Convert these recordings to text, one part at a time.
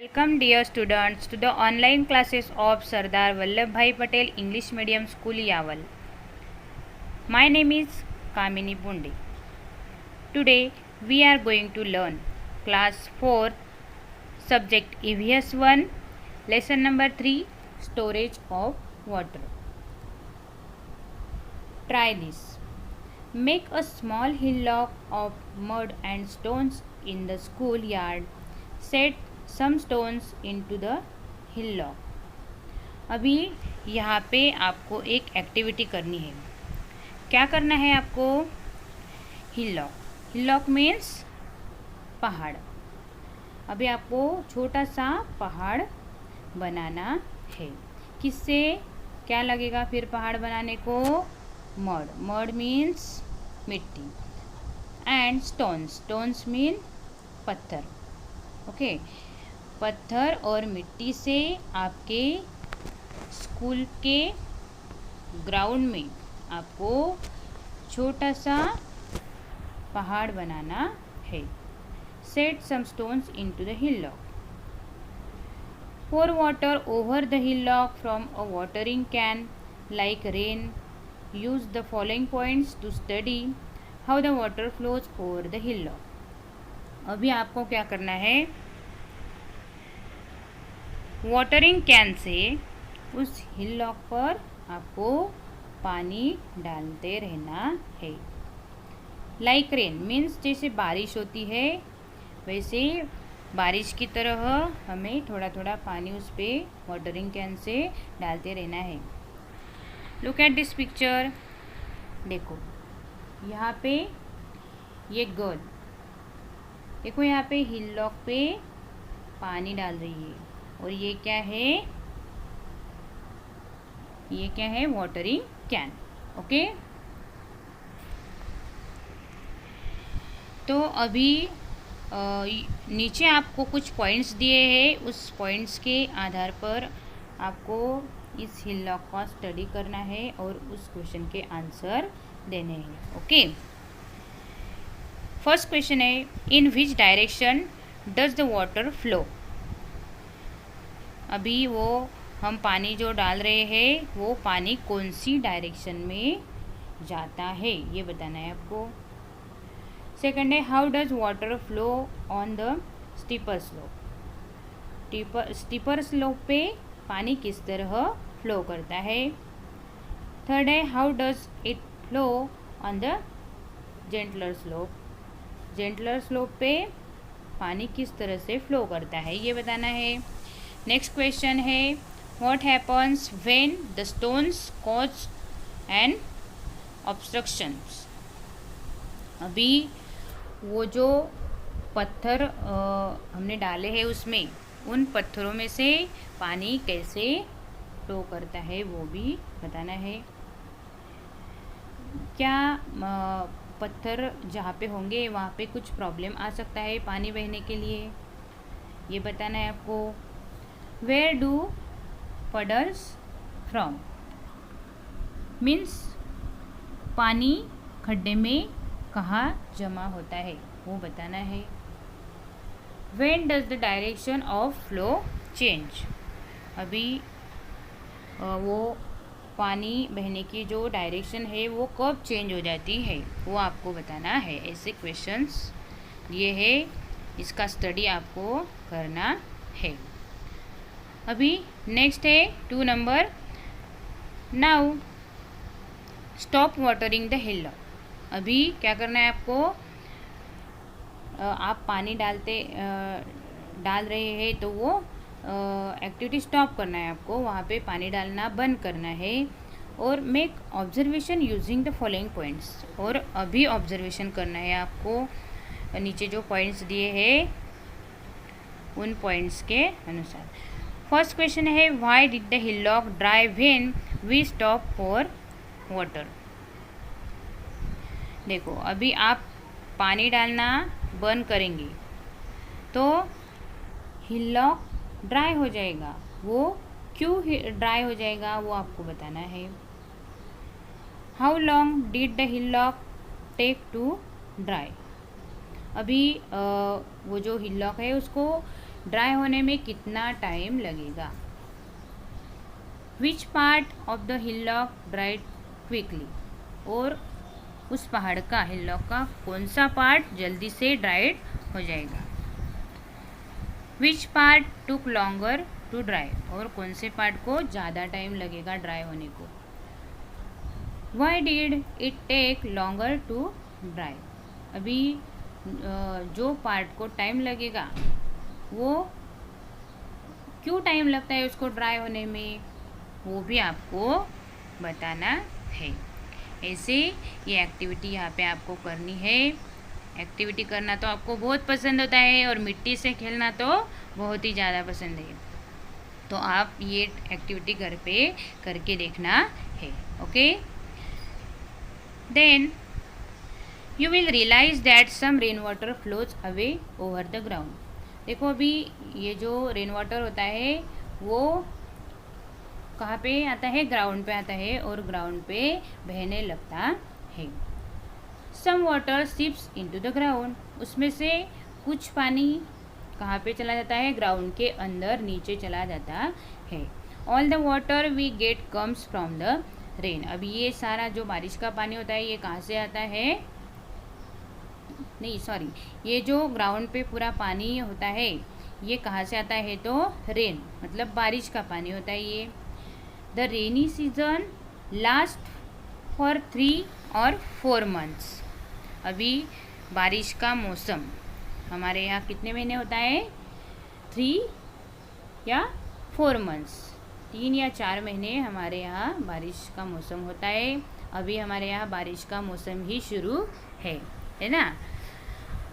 Welcome dear students to the online classes of Sardar Vallabhbhai Patel English Medium School Yaval. My name is Kamini Bunde. Today we are going to learn class 4 subject EVS 1 lesson number 3 storage of water. Try this. Make a small hillock of mud and stones in the school yard. Set some stones into the hillock. अभी यहाँ पे आपको एक activity करनी है. क्या करना है आपको? हिल्लॉक मीन्स पहाड़. अभी आपको छोटा सा पहाड़ बनाना है. किससे क्या लगेगा फिर पहाड़ बनाने को? मड मीन्स मिट्टी एंड स्टोन्स मीन पत्थर. ओके, पत्थर और मिट्टी से आपके स्कूल के ग्राउंड में आपको छोटा सा पहाड़ बनाना है. Set some stones into the hillock. pour water over the hillock from a watering can like rain. Use the following points to study how the water flows over the hillock. अभी आपको क्या करना है? वाटरिंग कैन से उस हिल्लॉक पर आपको पानी डालते रहना है. लाइक रेन मीन्स जैसे बारिश होती है वैसे बारिश की तरह हमें थोड़ा थोड़ा पानी उस पर वाटरिंग कैन से डालते रहना है. Look at this picture. देखो यहाँ पे ये गर्ल, देखो यहाँ पे हिल्लॉक पे पानी डाल रही है. और ये क्या है? ये क्या है? Watering can. ओके, तो अभी नीचे आपको कुछ पॉइंट्स दिए हैं. उस पॉइंट्स के आधार पर आपको इस हिल्लॉक का स्टडी करना है और उस क्वेश्चन के आंसर देने हैं. ओके, फर्स्ट क्वेश्चन है in which direction does the water flow. अभी वो हम पानी जो डाल रहे हैं वो पानी कौन सी डायरेक्शन में जाता है ये बताना है आपको. सेकंड है how does water flow on the steeper slope. Steeper slope पे पानी किस तरह फ्लो करता है. थर्ड है how does it flow on the gentler slope. Gentler slope पे पानी किस तरह से फ्लो करता है ये बताना है. नेक्स्ट क्वेश्चन है what happens when the stones cause an obstructions. अभी वो जो पत्थर हमने डाले हैं उसमें उन पत्थरों में से पानी कैसे फ्लो करता है वो भी बताना है. क्या पत्थर जहाँ पे होंगे वहाँ पे कुछ प्रॉब्लम आ सकता है पानी बहने के लिए ये बताना है आपको. वेयर डू puddles फ्रॉम मीन्स पानी खड्डे में कहाँ जमा होता है वो बताना है. When does the direction of flow change. अभी वो पानी बहने की जो डायरेक्शन है वो कब चेंज हो जाती है वो आपको बताना है. ऐसे क्वेश्चंस ये है, इसका स्टडी आपको करना है. अभी नेक्स्ट है 2 number. Now stop watering the hillock. अभी क्या करना है आपको? आप पानी डाल रहे हैं तो वो एक्टिविटी स्टॉप करना है आपको. वहाँ पे पानी डालना बंद करना है और make observation using the following points. और अभी ऑब्जर्वेशन करना है आपको नीचे जो पॉइंट्स दिए हैं उन पॉइंट्स के अनुसार. फर्स्ट क्वेश्चन है why did the hillock dry when we stop for water. देखो अभी आप पानी डालना बंद करेंगे तो हिल्लॉक ड्राई हो जाएगा. वो क्यों ड्राई हो जाएगा वो आपको बताना है. How long did the hillock take to dry. अभी वो जो हिल्लॉक है उसको ड्राई होने में कितना टाइम लगेगा। Which part of the hillock dried quickly, और उस पहाड़ का, हिलॉक का कौन सा पार्ट जल्दी से ड्राइड हो जाएगा। Which part took longer to dry, और कौन से पार्ट को ज़्यादा टाइम लगेगा ड्राई होने को। Why did it take longer to dry, अभी जो पार्ट को टाइम लगेगा वो क्यों टाइम लगता है उसको ड्राई होने में, वो भी आपको बताना है। ऐसे ये एक्टिविटी यहाँ पे आपको करनी है। एक्टिविटी करना तो आपको बहुत पसंद होता है और मिट्टी से खेलना तो बहुत ही ज़्यादा पसंद है। तो आप ये एक्टिविटी घर पे करके देखना है। Okay, then you will realise that some rain water flows away over the ground. देखो अभी ये जो रेन वाटर होता है वो कहाँ पे आता है, ग्राउंड पे आता है और ग्राउंड पे बहने लगता है। Some water seeps into the ground, उसमें से कुछ पानी कहाँ पे चला जाता है, ग्राउंड के अंदर नीचे चला जाता है। All the water we get comes from the rain, अभी ये सारा जो बारिश का पानी होता है ये कहाँ से आता है, नहीं सॉरी, ये जो ग्राउंड पे पूरा पानी होता है ये कहाँ से आता है, तो रेन मतलब बारिश का पानी होता है ये। The rainy season last for 3 और 4 मंथ्स, अभी बारिश का मौसम हमारे यहाँ कितने महीने होता है, 3 या 4 मंथ्स, 3 या 4 महीने हमारे यहाँ बारिश का मौसम होता है। अभी हमारे यहाँ बारिश का मौसम ही शुरू है ना।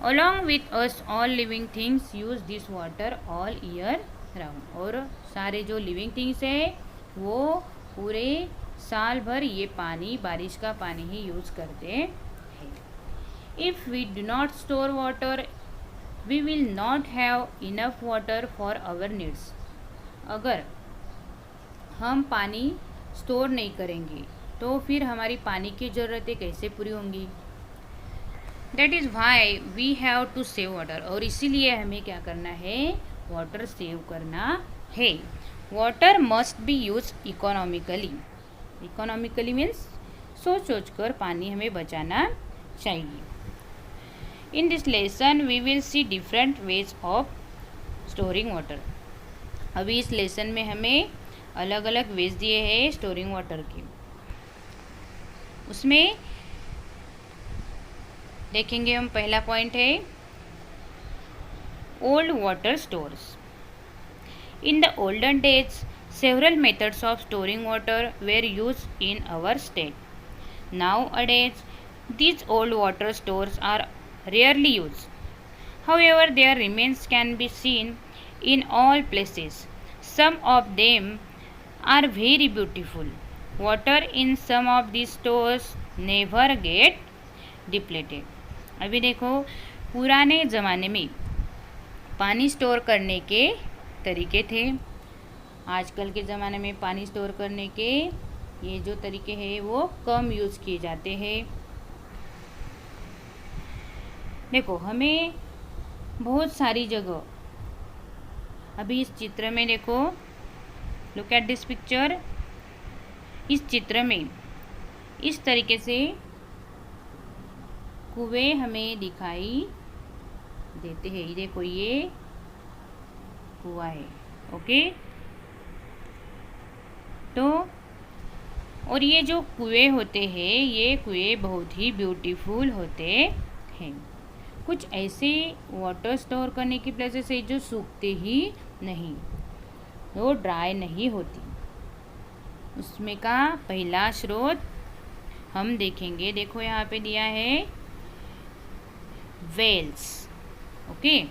Along with us all living things use this water all year round, और सारे जो लिविंग थिंग्स है वो पूरे साल भर ये पानी, बारिश का पानी ही यूज़ करते हैं। If we do not store water, we will not have enough water for our needs, अगर हम पानी स्टोर नहीं करेंगे तो फिर हमारी पानी की ज़रूरतें कैसे पूरी होंगी। That is why we have to save water, और इसीलिए हमें क्या करना है, वाटर सेव करना है। Water must be use economically, economically means सोच कर पानी हमें बचाना चाहिए। In this lesson we will see different ways of storing water, अभी इस लेसन में हमें अलग अलग वेज दिए हैं स्टोरिंग वाटर के। उसमें देखेंगे हम, पहला पॉइंट है old water stores. In the olden days several methods of storing water were use in our state. Nowadays these old water stores are rarely use, however there remains can be seen in all places. Some of them are very beautiful. Water in some of these stores never get depleted। अभी देखो पुराने ज़माने में पानी store करने के तरीके थे, आजकल के ज़माने में पानी स्टोर करने के ये जो तरीके हैं वो कम यूज़ किए जाते हैं। देखो हमें बहुत सारी जगह, अभी इस चित्र में देखो, लुक एट दिस पिक्चर, इस चित्र में इस तरीके से कुएं हमें दिखाई देते हैं। ये देखो ये कुआं है, ओके। तो और ये जो कुएं होते हैं ये कुएं बहुत ही ब्यूटीफुल होते हैं। कुछ ऐसे वाटर स्टोर करने की प्लेसेस है जो सूखते ही नहीं, वो ड्राई नहीं होती। उसमें का पहला स्रोत हम देखेंगे, देखो यहाँ पे दिया है wells, okay.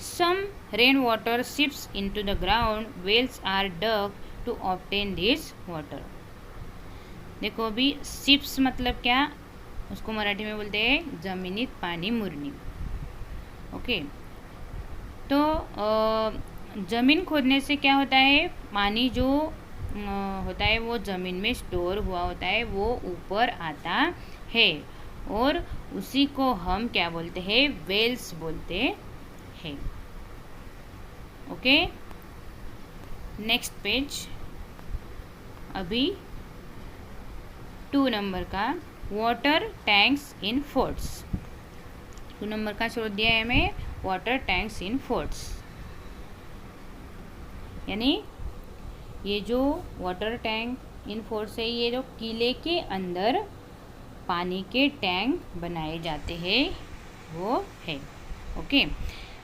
Some rain water seeps into the ground, wells are dug to obtain this water. देखो अभी सिप्स मतलब क्या, उसको मराठी में बोलते हैं जमिनीत पाणी मुरणी, ओके। तो ज़मीन खोदने से क्या होता है, पानी जो होता है वो ज़मीन में स्टोर हुआ होता है वो ऊपर आता है और उसी को हम क्या बोलते हैं, वेल्स बोलते हैं। Okay, next page. अभी 2 नंबर का वाटर टैंक्स इन फोर्ट्स। 2 नंबर का छोड़ दिया है हमें वाटर टैंक्स इन फोर्ट्स, यानी ये जो वाटर टैंक इन फोर्ट्स है, ये जो किले के अंदर पानी के टैंक बनाए जाते हैं वो है। Okay,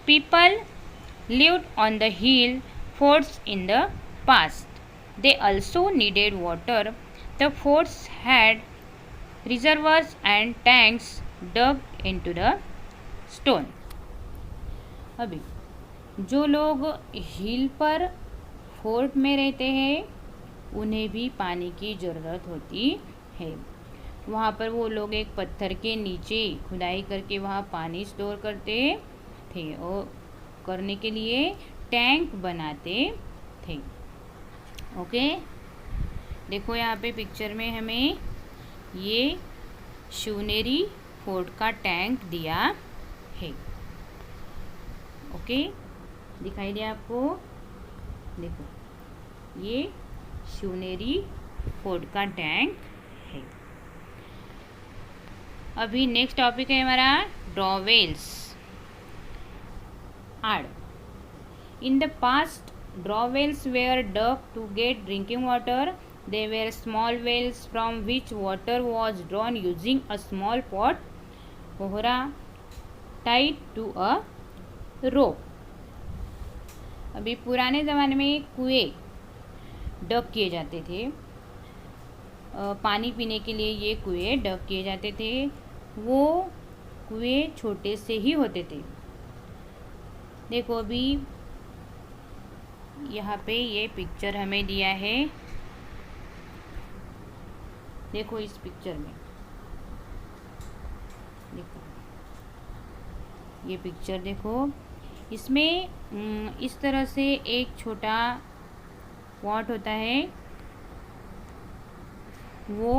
people lived on the hill forts in the past. They also needed water. The forts had reservoirs and tanks dug into the stone. अभी जो लोग हिल पर फोर्ट में रहते हैं उन्हें भी पानी की ज़रूरत होती है। वहाँ पर वो लोग एक पत्थर के नीचे खुदाई करके वहाँ पानी स्टोर करते थे और करने के लिए टैंक बनाते थे। ओके, देखो यहाँ पे पिक्चर में हमें ये शिवनेरी फोर्ट का टैंक दिया है। ओके, दिखाई दिया आपको? देखो ये शिवनेरी फोर्ट का टैंक है। अभी नेक्स्ट टॉपिक है हमारा ड्रॉवेल्स। Add. In the past, drawells were dug to get drinking water. They were small wells from which water was drawn using a small pot, kohra, tied to a rope. अभी पुराने ज़माने में कुएं डग किए जाते थे, पानी पीने के लिए ये कुएं डग किए जाते थे। वो कुएं छोटे से ही होते थे। देखो अभी यहाँ पे ये पिक्चर हमें दिया है, देखो इस पिक्चर में, देखो ये पिक्चर देखो, इसमें इस तरह से एक छोटा पॉट होता है। वो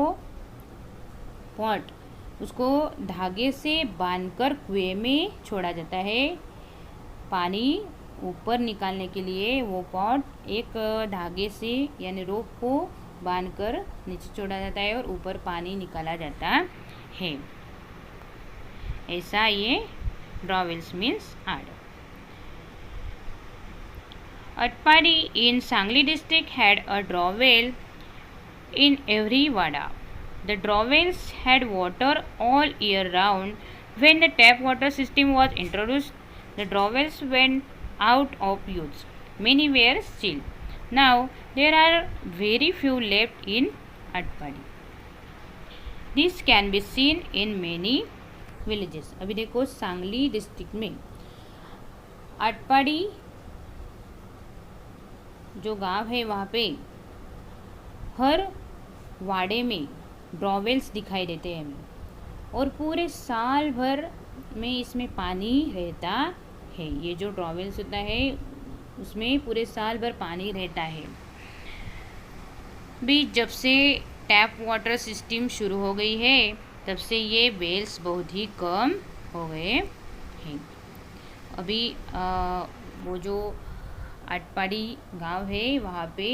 पॉट उसको धागे से बांधकर कुएं में छोड़ा जाता है। पानी ऊपर निकालने के लिए वो पॉट एक धागे से यानी रोप को बांधकर नीचे छोड़ा जाता है और ऊपर पानी निकाला जाता है। ऐसा ये ड्रॉवेल्स मीन्स आड़। Atpadi in Sangli district had a drawell in every wada. The drawells had water all year round. When the tap water system was introduced, the drawells went out of use. Many were still. Now there are very few left in Atpadi. This can be seen in many villages. अभी देखो Sangli district में अटपाड़ी जो गांव है वहाँ पे हर वाड़े में ड्रॉवेल्स दिखाई देते हैं हमें, और पूरे साल भर में इसमें पानी रहता है। ये जो ड्रॉवेल्स होता है उसमें पूरे साल भर पानी रहता है। भी जब से टैप वाटर सिस्टम शुरू हो गई है तब से ये वेल्स बहुत ही कम हो गए हैं। अभी वो जो अटपाड़ी गांव है वहाँ पे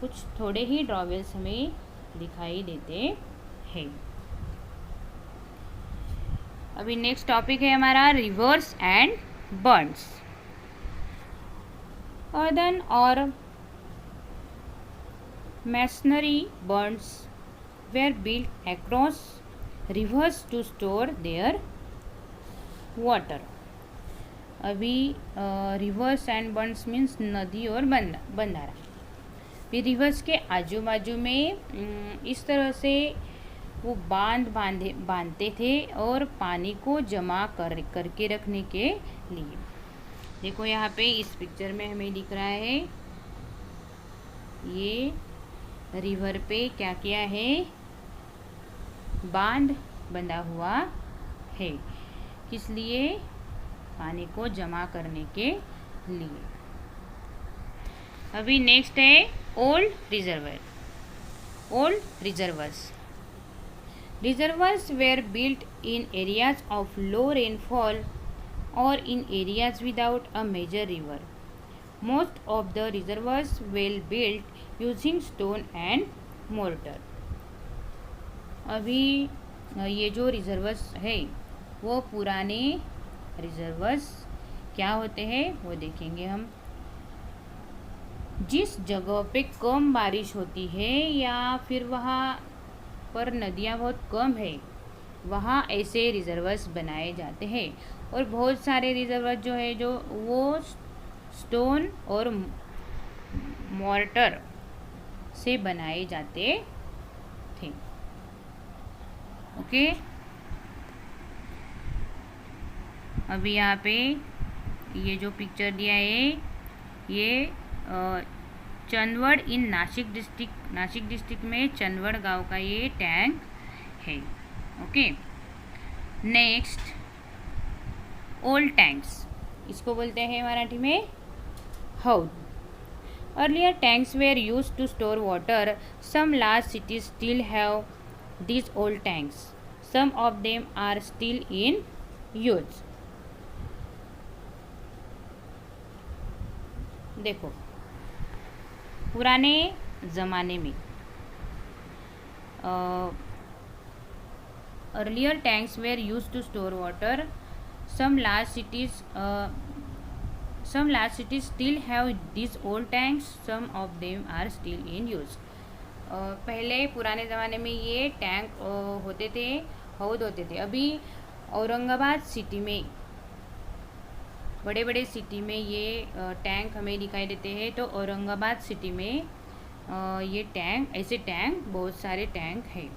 कुछ थोड़े ही ड्रॉवेल्स हमें दिखाई देते हैं। अभी नेक्स्ट टॉपिक है हमारा रिवर्स एंड बर्न्स। अर्दन और masonry burns were built across rivers to store their water. अभी रिवर्स एंड बर्न्स मीन्स नदी और बंधारा। फिर रिवर्स के आजू बाजू में इस तरह से वो बांधते थे और पानी को जमा करके रखने के लिए। देखो यहाँ पे इस पिक्चर में हमें दिख रहा है ये रिवर पे क्या किया है, बांध बंधा हुआ है। किस लिए? पानी को जमा करने के लिए। अभी नेक्स्ट है old reservoir. Old reservoirs. Reservoirs were built in areas of low rainfall or in areas without a major river. Most of the reservoirs were built using stone and mortar. अभी ये जो रिजर्वर्स है वो पुराने reservoirs क्या होते हैं वो देखेंगे हम। जिस जगह पे कम बारिश होती है या फिर वहाँ पर नदियाँ बहुत कम है वहाँ ऐसे रिजर्वर्स बनाए जाते हैं। और बहुत सारे रिजर्वर्स जो है जो वो स्टोन और मॉर्टर से बनाए जाते थे। ओके, अभी यहाँ पे ये जो पिक्चर दिया है ये चंदवड़ इन नासिक डिस्ट्रिक्ट में चंदवड़ गांव का ये टैंक है। ओके, नेक्स्ट ओल्ड टैंक्स, इसको बोलते हैं मराठी में हौद। Earlier tanks were use to store water. Some large cities still have these old tanks. Some of them are still in use. देखो, पुराने ज़माने में earlier tanks were used to store water. Some large cities still have these old tanks. Some of them are still in use. पहले पुराने ज़माने में ये tank होते थे, हौद होते थे। अभी औरंगाबाद सिटी में, बड़े बड़े सिटी में ये टैंक हमें दिखाई देते हैं। तो औरंगाबाद सिटी में ये टैंक, ऐसे टैंक, बहुत सारे टैंक हैं।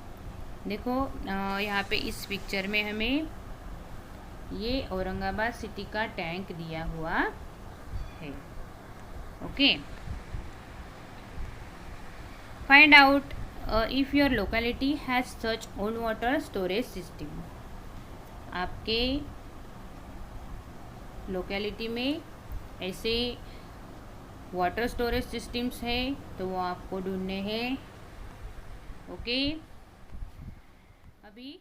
देखो यहाँ पे इस पिक्चर में हमें ये औरंगाबाद सिटी का टैंक दिया हुआ है। Okay, find out if your locality has such old water storage system. आपके लोकेलिटी में ऐसे वाटर स्टोरेज सिस्टम्स है तो वो आपको ढूंढने हैं। ओके, अभी